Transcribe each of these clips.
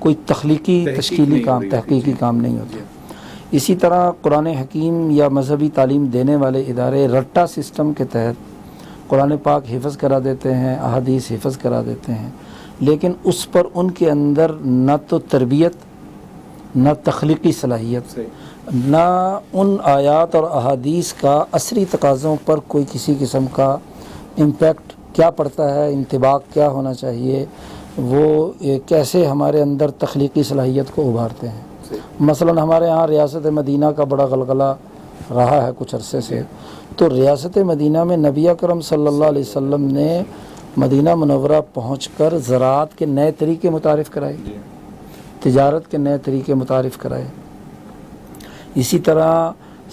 کوئی تخلیقی تشکیلی کام تحقیقی کام نہیں ہوتا. اسی طرح قرآن حکیم یا مذہبی تعلیم دینے والے ادارے رٹا سسٹم کے تحت قرآن پاک حفظ کرا دیتے ہیں، احادیث حفظ کرا دیتے ہیں، لیکن اس پر ان کے اندر نہ تو تربیت، نہ تخلیقی صلاحیت، نہ ان آیات اور احادیث کا عصری تقاضوں پر کوئی کسی قسم کا امپیکٹ کیا پڑتا ہے، انطباق کیا ہونا چاہیے، وہ کیسے ہمارے اندر تخلیقی صلاحیت کو ابھارتے ہیں. مثلا ہمارے ہاں ریاست مدینہ کا بڑا غلغلہ رہا ہے کچھ عرصے سے، تو ریاست مدینہ میں نبی اکرم صلی اللہ علیہ وسلم نے مدینہ منورہ پہنچ کر زراعت کے نئے طریقے متعارف کرائے، تجارت کے نئے طریقے متعارف کرائے. اسی طرح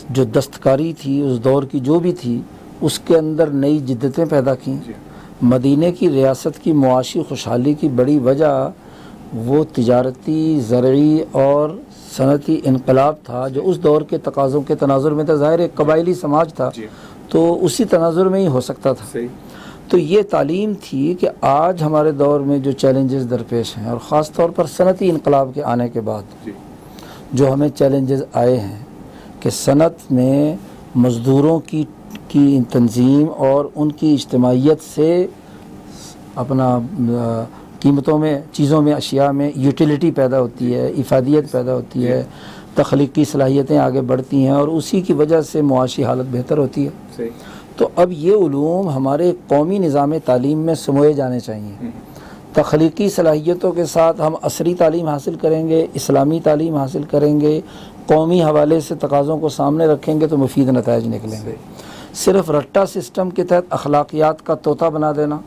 جو دستکاری تھی اس دور کی جو بھی تھی، اس کے اندر نئی جدتیں پیدا کیں. مدینہ کی ریاست کی معاشی خوشحالی کی بڑی وجہ وہ تجارتی، زرعی اور صنعتی انقلاب تھا جو اس دور کے تقاضوں کے تناظر میں تھا. ظاہر ایک قبائلی سماج تھا تو اسی تناظر میں ہی ہو سکتا تھا. تو یہ تعلیم تھی کہ آج ہمارے دور میں جو چیلنجز درپیش ہیں، اور خاص طور پر صنعتی انقلاب کے آنے کے بعد جو ہمیں چیلنجز آئے ہیں کہ صنعت میں مزدوروں کی تنظیم اور ان کی اجتماعیت سے اپنا قیمتوں میں، چیزوں میں، اشیاء میں یوٹیلیٹی پیدا ہوتی ہے، افادیت پیدا ہوتی ہے، تخلیقی صلاحیتیں آگے بڑھتی ہیں، اور اسی کی وجہ سے معاشی حالت بہتر ہوتی ہے. تو اب یہ علوم ہمارے قومی نظام تعلیم میں سموئے جانے چاہیے. تخلیقی صلاحیتوں کے ساتھ ہم عصری تعلیم حاصل کریں گے، اسلامی تعلیم حاصل کریں گے، قومی حوالے سے تقاضوں کو سامنے رکھیں گے تو مفید نتائج نکلیں گے. صرف رٹا سسٹم کے تحت اخلاقیات کا طوطا بنا دینا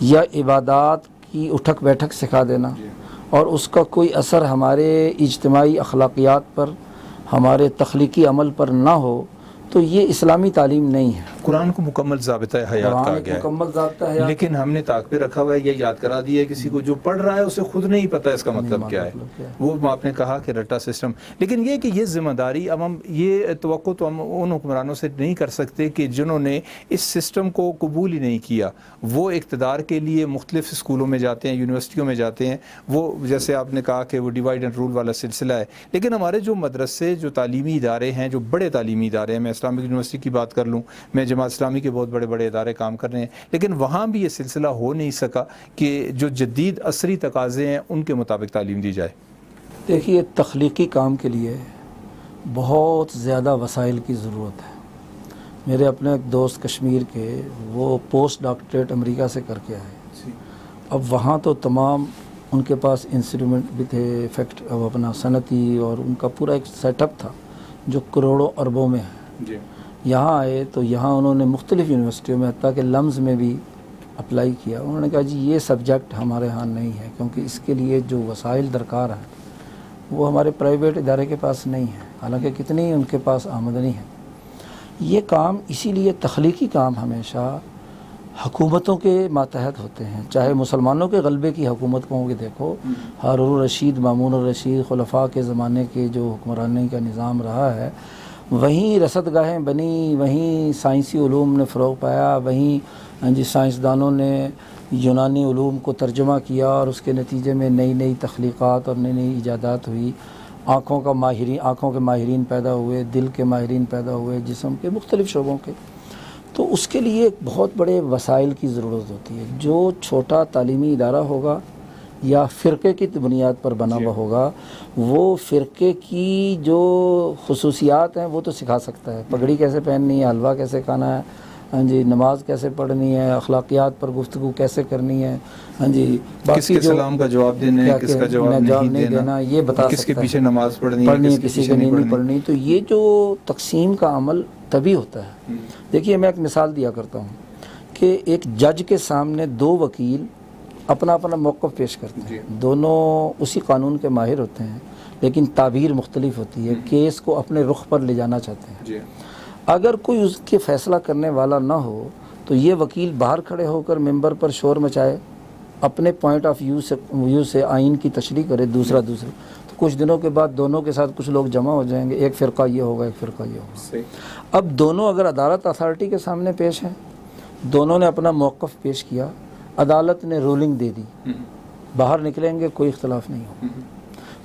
یا عبادات کی اٹھک بیٹھک سکھا دینا اور اس کا کوئی اثر ہمارے اجتماعی اخلاقیات پر، ہمارے تخلیقی عمل پر نہ ہو، تو یہ اسلامی تعلیم نہیں ہے. قرآن کو مکمل ضابطہ حیات کہا گیا ہے، لیکن ہم نے طاق پہ رکھا ہوا ہے، یہ یاد کرا دیا ہے کسی کو جو پڑھ رہا ہے اسے خود نہیں پتہ اس کا مطلب کیا ہے. وہ آپ نے کہا کہ رٹا سسٹم، لیکن یہ کہ یہ ذمہ داری اب ہم یہ توقع تو ہم ان حکمرانوں سے نہیں کر سکتے کہ جنہوں نے اس سسٹم کو قبول ہی نہیں کیا. وہ اقتدار کے لیے مختلف اسکولوں میں جاتے ہیں، یونیورسٹیوں میں جاتے ہیں، وہ جیسے آپ نے کہا کہ وہ ڈیوائڈ اینڈ رول والا سلسلہ ہے. لیکن ہمارے جو مدرسے، جو تعلیمی ادارے ہیں، جو بڑے تعلیمی ادارے ہیں، میں اسلامک یونیورسٹی کی بات کر لوں، میں جماعت اسلامی کے بہت بڑے بڑے ادارے کام کر رہے ہیں، لیکن وہاں بھی یہ سلسلہ ہو نہیں سکا کہ جو جدید عصری تقاضے ہیں ان کے مطابق تعلیم دی جائے. دیکھیے، تخلیقی کام کے لیے بہت زیادہ وسائل کی ضرورت ہے. میرے اپنے ایک دوست کشمیر کے، وہ پوسٹ ڈاکٹریٹ امریکہ سے کر کے آئے. اب وہاں تو تمام ان کے پاس انسٹرومنٹ بھی تھے، اب اپنا صنعتی، اور ان کا پورا ایک سیٹ اپ تھا جو کروڑوں اربوں میں ہے. یہاں آئے تو یہاں انہوں نے مختلف یونیورسٹیوں میں، حتیٰ کہ لمز میں بھی اپلائی کیا. انہوں نے کہا جی یہ سبجیکٹ ہمارے ہاں نہیں ہے، کیونکہ اس کے لیے جو وسائل درکار ہیں وہ ہمارے پرائیویٹ ادارے کے پاس نہیں ہے، حالانکہ کتنی ان کے پاس آمدنی ہے. یہ کام اسی لیے تخلیقی کام ہمیشہ حکومتوں کے ماتحت ہوتے ہیں، چاہے مسلمانوں کے غلبے کی حکومت کو کہ دیکھو ہارون الرشید، مامون الرشید، خلفاء کے زمانے کے جو حکمرانی کا نظام رہا ہے، وہیں رصد گاہیں بنی، وہیں سائنسی علوم نے فروغ پایا، وہیں سائنسدانوں نے یونانی علوم کو ترجمہ کیا، اور اس کے نتیجے میں نئی نئی تخلیقات اور نئی نئی ایجادات ہوئی. آنکھوں کے ماہرین پیدا ہوئے، دل کے ماہرین پیدا ہوئے، جسم کے مختلف شعبوں کے. تو اس کے لیے بہت بڑے وسائل کی ضرورت ہوتی ہے. جو چھوٹا تعلیمی ادارہ ہوگا یا فرقے کی بنیاد پر بنا ہوا ہوگا، وہ فرقے کی جو خصوصیات ہیں وہ تو سکھا سکتا ہے. پگڑی کیسے پہننی ہے، حلوہ کیسے کھانا ہے، ہاں جی، نماز کیسے پڑھنی ہے، اخلاقیات پر گفتگو کیسے کرنی ہے، ہاں جی، کس کے سلام کا جواب دینا ہے، کس کا جواب نہیں دینا، یہ بتا سکتا ہے. کس کے پیچھے نماز پڑھنی ہے، کسی کے نہیں پڑھنی. تو یہ جو تقسیم کا عمل تبھی ہوتا ہے. دیکھیے، میں ایک مثال دیا کرتا ہوں کہ ایک جج کے سامنے دو وکیل اپنا اپنا موقف پیش کرتے ہیں. دونوں اسی قانون کے ماہر ہوتے ہیں، لیکن تعبیر مختلف ہوتی ہے، کیس کو اپنے رخ پر لے جانا چاہتے ہیں. اگر کوئی اس کے فیصلہ کرنے والا نہ ہو تو یہ وکیل باہر کھڑے ہو کر ممبر پر شور مچائے، اپنے پوائنٹ آف ویو سے آئین کی تشریح کرے، دوسرے. تو کچھ دنوں کے بعد دونوں کے ساتھ کچھ لوگ جمع ہو جائیں گے، ایک فرقہ یہ ہوگا، ایک فرقہ یہ ہوگا. اب دونوں اگر عدالت اتھارٹی کے سامنے پیش ہیں، دونوں نے اپنا موقف پیش کیا، عدالت نے رولنگ دے دی باہر نکلیں گے کوئی اختلاف نہیں ہوگا.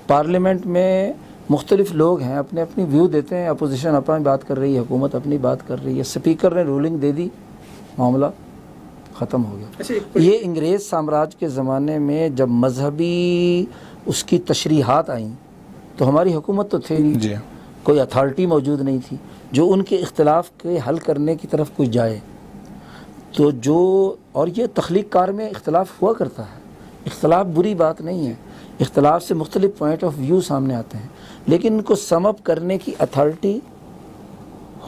پارلیمنٹ میں مختلف لوگ ہیں، اپنے اپنی ویو دیتے ہیں، اپوزیشن اپنی بات کر رہی ہے، حکومت اپنی بات کر رہی ہے، اسپیکر نے رولنگ دے دی، معاملہ ختم ہو گیا. یہ انگریز سامراج کے زمانے میں جب مذہبی اس کی تشریحات آئیں تو ہماری حکومت تو تھے نہیں، جی کوئی اتھارٹی موجود نہیں تھی جو ان کے اختلاف کے حل کرنے کی طرف کوئی جائے. تو جو اور یہ تخلیق کار میں اختلاف ہوا کرتا ہے، اختلاف بری بات نہیں ہے، اختلاف سے مختلف پوائنٹ آف ویو سامنے آتے ہیں، لیکن ان کو سم اپ کرنے کی اتھارٹی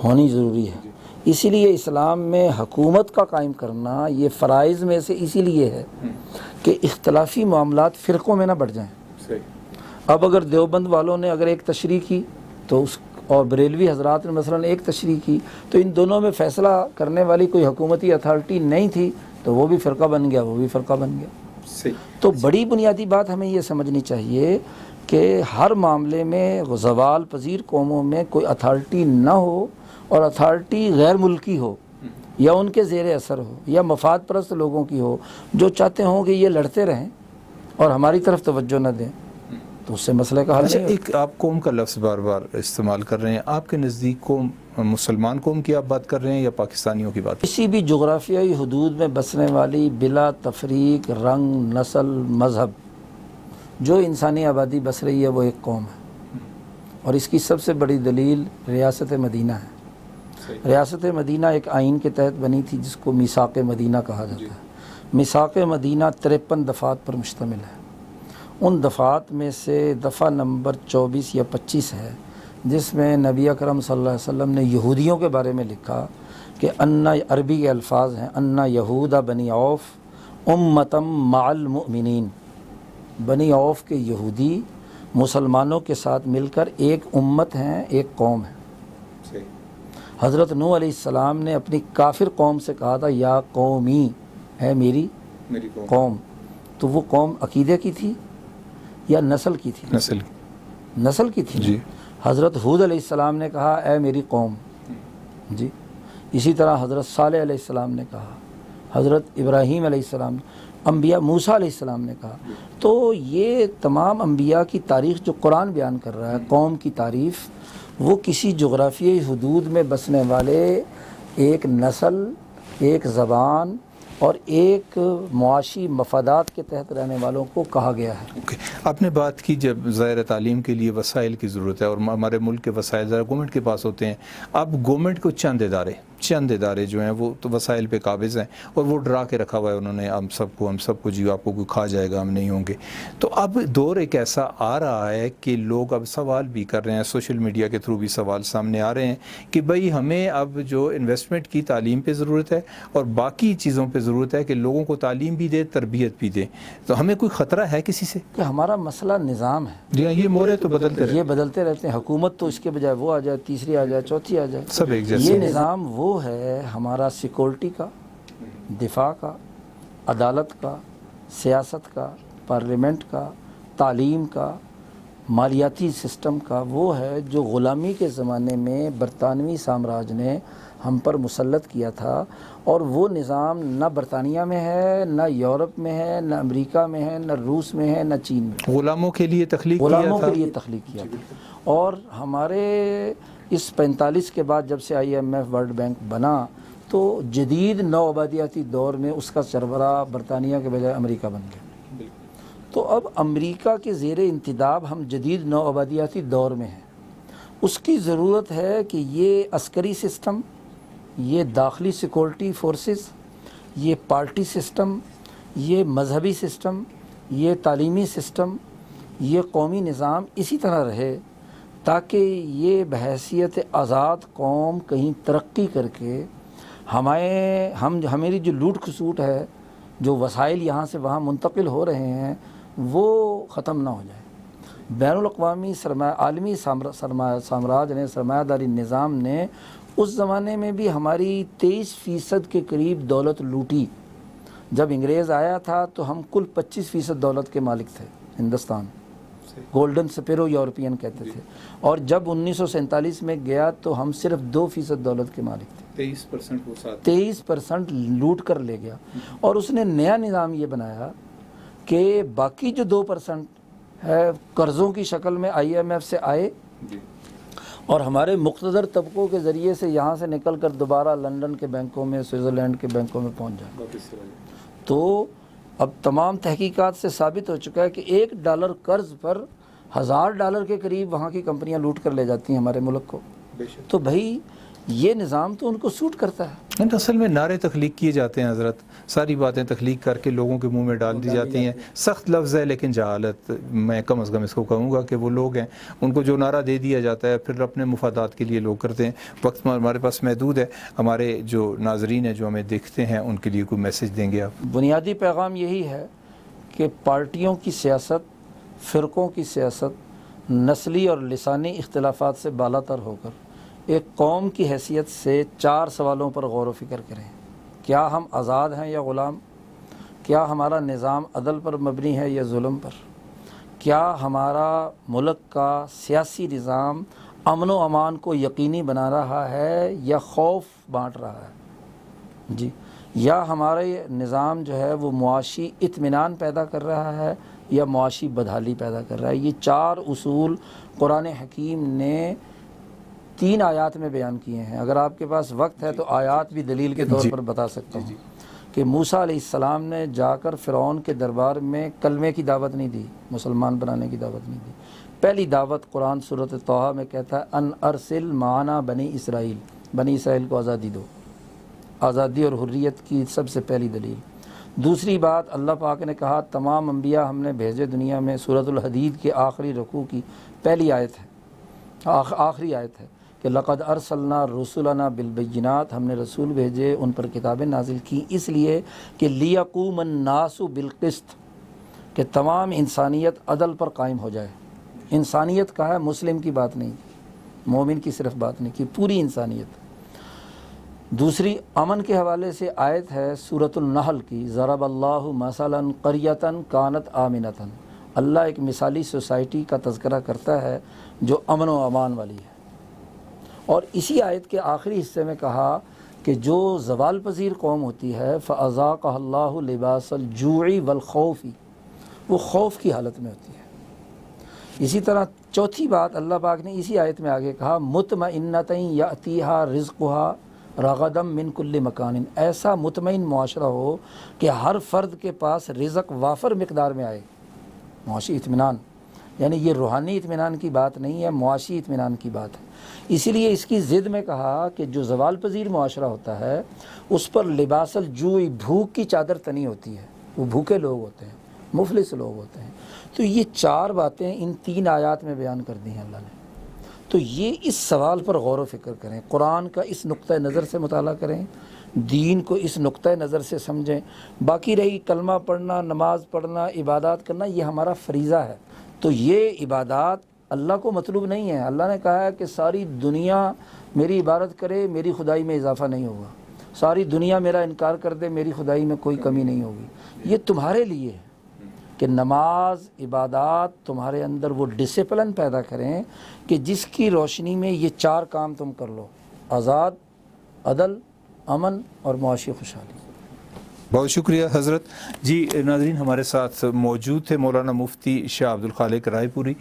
ہونی ضروری ہے. اسی لیے اسلام میں حکومت کا قائم کرنا یہ فرائض میں سے اسی لیے ہے کہ اختلافی معاملات فرقوں میں نہ بڑھ جائیں. اب اگر دیوبند والوں نے اگر ایک تشریح کی تو اس اور بریلوی حضرات نے مثلا ایک تشریح کی تو ان دونوں میں فیصلہ کرنے والی کوئی حکومتی اتھارٹی نہیں تھی تو وہ بھی فرقہ بن گیا، وہ بھی فرقہ بن گیا. تو بڑی بنیادی بات ہمیں یہ سمجھنی چاہیے کہ ہر معاملے میں زوال پذیر قوموں میں کوئی اتھارٹی نہ ہو، اور اتھارٹی غیر ملکی ہو یا ان کے زیر اثر ہو یا مفاد پرست لوگوں کی ہو جو چاہتے ہوں کہ یہ لڑتے رہیں اور ہماری طرف توجہ نہ دیں، تو اس سے مسئلے کا حل نہیں ہوگا. ایک آپ قوم کا لفظ بار بار استعمال کر رہے ہیں، آپ کے نزدیک قوم مسلمان قوم کی آپ بات کر رہے ہیں یا پاکستانیوں کی بات؟ کسی بھی جغرافیائی حدود میں بسنے والی بلا تفریق رنگ، نسل، مذہب جو انسانی آبادی بس رہی ہے وہ ایک قوم ہے، اور اس کی سب سے بڑی دلیل ریاست مدینہ ہے. ریاست مدینہ ایک آئین کے تحت بنی تھی جس کو میثاق مدینہ کہا جاتا ہے. میثاق مدینہ 53 دفعات پر مشتمل ہے. ان دفعات میں سے دفعہ نمبر 24 یا 25 ہے جس میں نبی اکرم صلی اللہ علیہ وسلم نے یہودیوں کے بارے میں لکھا کہ عربی کے الفاظ ہیں انا یہود بنی عوف امتم مع المؤمنین، بنی عوف کے یہودی مسلمانوں کے ساتھ مل کر ایک امت ہیں، ایک قوم ہے. حضرت نوح علیہ السلام نے اپنی کافر قوم سے کہا تھا یا قومی، ہے میری قوم. تو وہ قوم عقیدے کی تھی یا نسل کی تھی؟ نسل کی تھی. جی. حضرت ہود علیہ السلام نے کہا اے میری قوم. جی. اسی طرح حضرت صالح علیہ السلام نے کہا، حضرت ابراہیم علیہ السلام، انبیاء موسیٰ علیہ السلام نے کہا. تو یہ تمام انبیاء کی تاریخ جو قرآن بیان کر رہا ہے، قوم کی تعریف، وہ کسی جغرافیائی حدود میں بسنے والے ایک نسل، ایک زبان اور ایک معاشی مفادات کے تحت رہنے والوں کو کہا گیا ہے. آپ نے بات کی جب ظاہر تعلیم کے لیے وسائل کی ضرورت ہے اور ہمارے ملک کے وسائل ذرا گورنمنٹ کے پاس ہوتے ہیں. اب گورنمنٹ کو چند ادارے جو ہیں وہ تو وسائل پہ قابض ہیں اور وہ ڈرا کے رکھا ہوا ہے انہوں نے ہم سب کو جی آپ کو کوئی کھا جائے گا، ہم نہیں ہوں گے. تو اب دور ایک ایسا آ رہا ہے کہ لوگ اب سوال بھی کر رہے ہیں، سوشل میڈیا کے تھرو بھی سوال سامنے آ رہے ہیں کہ بھئی ہمیں اب جو انویسٹمنٹ کی تعلیم پہ ضرورت ہے اور باقی چیزوں پہ ضرورت ہے کہ لوگوں کو تعلیم بھی دے، تربیت بھی دے. تو ہمیں کوئی خطرہ ہے کسی سے؟ کہ ہمارا مسئلہ نظام ہے. جی ہاں، یہ مورے تو بدلتے رہتے ہیں. حکومت تو اس کے بجائے وہ آ جائے، تیسری آ جائے، چوتھی آ جائے، سب ایک جیسے. یہ نظام وہ ہے ہمارا سیکورٹی کا، دفاع کا، عدالت کا، سیاست کا، پارلیمنٹ کا، تعلیم کا، مالیاتی سسٹم کا، وہ ہے جو غلامی کے زمانے میں برطانوی سامراج نے ہم پر مسلط کیا تھا. اور وہ نظام نہ برطانیہ میں ہے، نہ یورپ میں ہے، نہ امریکہ میں ہے، نہ روس میں ہے، نہ چین میں. غلاموں کے لیے تخلیق کیا تھا. اور ہمارے اس 45 کے بعد جب سے IMF ورلڈ بینک بنا تو جدید نو آبادیاتی دور میں اس کا سربراہ برطانیہ کے بجائے امریکہ بن گیا. تو اب امریکہ کے زیر انتداب ہم جدید نو آبادیاتی دور میں ہیں. اس کی ضرورت ہے کہ یہ عسکری سسٹم، یہ داخلی سیکورٹی فورسز، یہ پارٹی سسٹم، یہ مذہبی سسٹم، یہ تعلیمی سسٹم، یہ قومی نظام اسی طرح رہے تاکہ یہ بحیثیت آزاد قوم کہیں ترقی کر کے ہماری جو لوٹ کھسوٹ ہے، جو وسائل یہاں سے وہاں منتقل ہو رہے ہیں، وہ ختم نہ ہو جائے. بین الاقوامی عالمی سامراج نے، سرمایہ داری نظام نے اس زمانے میں بھی ہماری 23% کے قریب دولت لوٹی. جب انگریز آیا تھا تو ہم کل 25% دولت کے مالک تھے. ہندوستان گولڈن سپیرو یورپین کہتے تھے. اور جب 1947 میں گیا تو ہم صرف 2% دولت کے مالک تھے. 23% لوٹ کر لے گیا. اور اس نے نیا نظام یہ بنایا کہ باقی جو 2% ہے قرضوں کی شکل میں IMF سے آئے اور ہمارے مقتدر طبقوں کے ذریعے سے یہاں سے نکل کر دوبارہ لندن کے بینکوں میں، سوئٹزرلینڈ کے بینکوں میں پہنچ جائے. تو اب تمام تحقیقات سے ثابت ہو چکا ہے کہ $1 قرض پر $1000 کے قریب وہاں کی کمپنیاں لوٹ کر لے جاتی ہیں ہمارے ملک کو. تو بھائی یہ نظام تو ان کو سوٹ کرتا ہے. اصل میں نعرے تخلیق کیے جاتے ہیں حضرت، ساری باتیں تخلیق کر کے لوگوں کے منہ میں ڈال دی جاتی ہیں. سخت لفظ ہے لیکن جہالت، میں کم از کم اس کو کہوں گا کہ وہ لوگ ہیں ان کو جو نعرہ دے دیا جاتا ہے پھر اپنے مفادات کے لیے لوگ کرتے ہیں. وقت ہمارے پاس محدود ہے، ہمارے جو ناظرین ہیں جو ہمیں دیکھتے ہیں ان کے لیے کوئی میسج دیں گے آپ؟ بنیادی پیغام یہی ہے کہ پارٹیوں کی سیاست، فرقوں کی سیاست نسلی اور لسانی اختلافات سے بالا تر ہو کر ایک قوم کی حیثیت سے 4 سوالوں پر غور و فکر کریں. کیا ہم آزاد ہیں یا غلام؟ کیا ہمارا نظام عدل پر مبنی ہے یا ظلم پر؟ کیا ہمارا ملک کا سیاسی نظام امن و امان کو یقینی بنا رہا ہے یا خوف بانٹ رہا ہے؟ جی، یا ہمارا یہ نظام جو ہے وہ معاشی اطمینان پیدا کر رہا ہے یا معاشی بدحالی پیدا کر رہا ہے؟ یہ 4 اصول قرآن حکیم نے 3 آیات میں بیان کیے ہیں. اگر آپ کے پاس وقت ہے تو آیات بھی دلیل کے طور پر بتا سکتا ہوں کہ موسیٰ علیہ السلام نے جا کر فرعون کے دربار میں کلمے کی دعوت نہیں دی، مسلمان بنانے کی دعوت نہیں دی. پہلی دعوت قرآن سورۃ طٰہٰ میں کہتا ہے ان ارسل معنا بنی اسرائیل، بنی اسرائیل کو آزادی دو. آزادی اور حریت کی سب سے پہلی دلیل. دوسری بات اللہ پاک نے کہا تمام انبیاء ہم نے بھیجے دنیا میں. سورۃ الحدید کے آخری رکوع کی پہلی آیت ہے، آخری آیت ہے کہ لقد ارسلنا رسلنا بالبینات، ہم نے رسول بھیجے ان پر کتابیں نازل کی اس لیے کہ لیقوم الناس بالقسط، کہ تمام انسانیت عدل پر قائم ہو جائے. انسانیت کا ہے، مسلم کی بات نہیں، مومن کی صرف بات نہیں کی، پوری انسانیت. دوسری امن کے حوالے سے آیت ہے سورۃ النحل کی، ضرب اللہ مثلا قریۃ کانت آمنۃ. اللہ ایک مثالی سوسائٹی کا تذکرہ کرتا ہے جو امن و امان والی ہے. اور اسی آیت کے آخری حصے میں کہا کہ جو زوال پذیر قوم ہوتی ہے فَأَذَاقَهَا اللَّهُ لِبَاسَ الْجُوعِ وَالْخَوْفِ، وہ خوف کی حالت میں ہوتی ہے. اسی طرح چوتھی بات اللہ پاک نے اسی آیت میں آگے کہا مطمئنۃ یأتیہا رزقہا رغدا من کل مکان، ایسا مطمئن معاشرہ ہو کہ ہر فرد کے پاس رزق وافر مقدار میں آئے. معاشی اطمینان، یعنی یہ روحانی اطمینان کی بات نہیں ہے، معاشی اطمینان کی بات ہے. اسی لیے اس کی ضد میں کہا کہ جو زوال پذیر معاشرہ ہوتا ہے اس پر لباس الجوع، بھوک کی چادر تنی ہوتی ہے. وہ بھوکے لوگ ہوتے ہیں، مفلس لوگ ہوتے ہیں. تو یہ 4 باتیں ان 3 آیات میں بیان کر دی ہیں اللہ نے. تو یہ اس سوال پر غور و فکر کریں، قرآن کا اس نقطہ نظر سے مطالعہ کریں، دین کو اس نقطہ نظر سے سمجھیں. باقی رہی کلمہ پڑھنا، نماز پڑھنا، عبادات کرنا، یہ ہمارا فریضہ ہے. تو یہ عبادات اللہ کو مطلوب نہیں ہے. اللہ نے کہا ہے کہ ساری دنیا میری عبادت کرے، میری خدائی میں اضافہ نہیں ہوگا. ساری دنیا میرا انکار کر دے، میری خدائی میں کوئی کمی نہیں ہوگی. یہ تمہارے لیے ہے کہ نماز، عبادات تمہارے اندر وہ ڈسپلن پیدا کریں کہ جس کی روشنی میں یہ 4 کام تم کر لو: آزاد، عدل، امن اور معاشی خوشحالی. بہت شکریہ حضرت. جی ناظرین، ہمارے ساتھ موجود تھے مولانا مفتی شاہ عبد الخالق رائے پوری.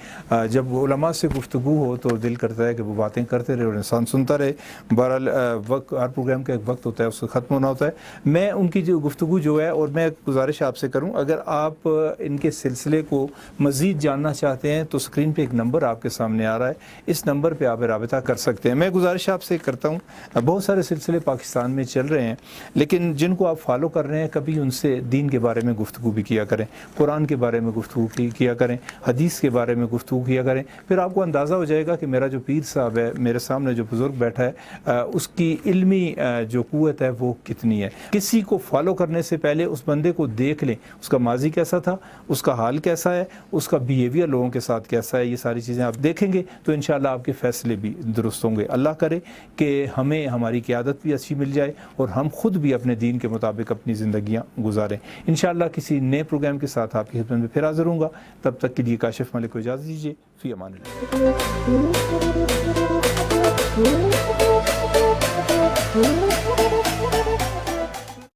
جب علماء سے گفتگو ہو تو دل کرتا ہے کہ وہ باتیں کرتے رہے اور انسان سنتا رہے. بہرحال وقت، ہر پروگرام کا ایک وقت ہوتا ہے، اس کو ختم ہونا ہوتا ہے. میں ان کی جو گفتگو جو ہے، اور میں گزارش آپ سے کروں، اگر آپ ان کے سلسلے کو مزید جاننا چاہتے ہیں تو اسکرین پہ ایک نمبر آپ کے سامنے آ رہا ہے، اس نمبر پہ آپ رابطہ کر سکتے ہیں. میں گزارش آپ سے کرتا ہوں، بہت سارے سلسلے پاکستان میں چل رہے ہیں لیکن جن کو آپ فالو کر رہے ہیں کبھی ان سے دین کے بارے میں گفتگو بھی کیا کریں، قرآن کے بارے میں گفتگو کیا کریں، حدیث کے بارے میں گفتگو کیا کریں. پھر آپ کو اندازہ ہو جائے گا کہ میرا جو پیر صاحب ہے، میرے سامنے جو بزرگ بیٹھا ہے، اس کی علمی جو قوت ہے وہ کتنی ہے. کسی کو فالو کرنے سے پہلے اس بندے کو دیکھ لیں، اس کا ماضی کیسا تھا، اس کا حال کیسا ہے، اس کا بیہیویئر لوگوں کے ساتھ کیسا ہے. یہ ساری چیزیں آپ دیکھیں گے تو انشاءاللہ آپ کے فیصلے بھی درست ہوں گے. اللہ کرے کہ ہمیں ہماری قیادت بھی اچھی مل جائے اور ہم خود بھی اپنے دین کے مطابق اپنی زندگیاں گزاریں. انشاءاللہ کسی نئے پروگرام کے ساتھ آپ کی خدمت میں پھر حاضر ہوں گا. تب تک کے لیے کاشف ملک کو اجازت دیجیے. فی امان اللہ.